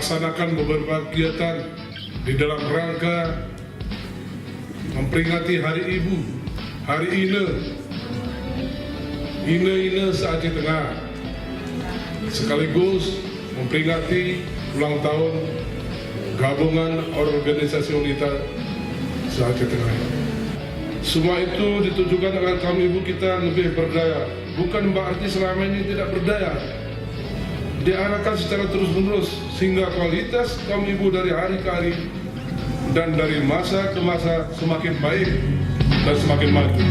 melaksanakan beberapa kegiatan di dalam rangka memperingati Hari Ibu, Hari Ine se-Aceh Tengah, sekaligus memperingati ulang tahun Gabungan Organisasi Wanita se-Aceh Tengah. Semua itu ditujukan agar kaum ibu kita lebih berdaya. Bukan berarti selama ini tidak berdaya. Diarahkan secara terus-menerus sehingga kualitas kaum ibu dari hari ke hari dan dari masa ke masa semakin baik dan semakin maju.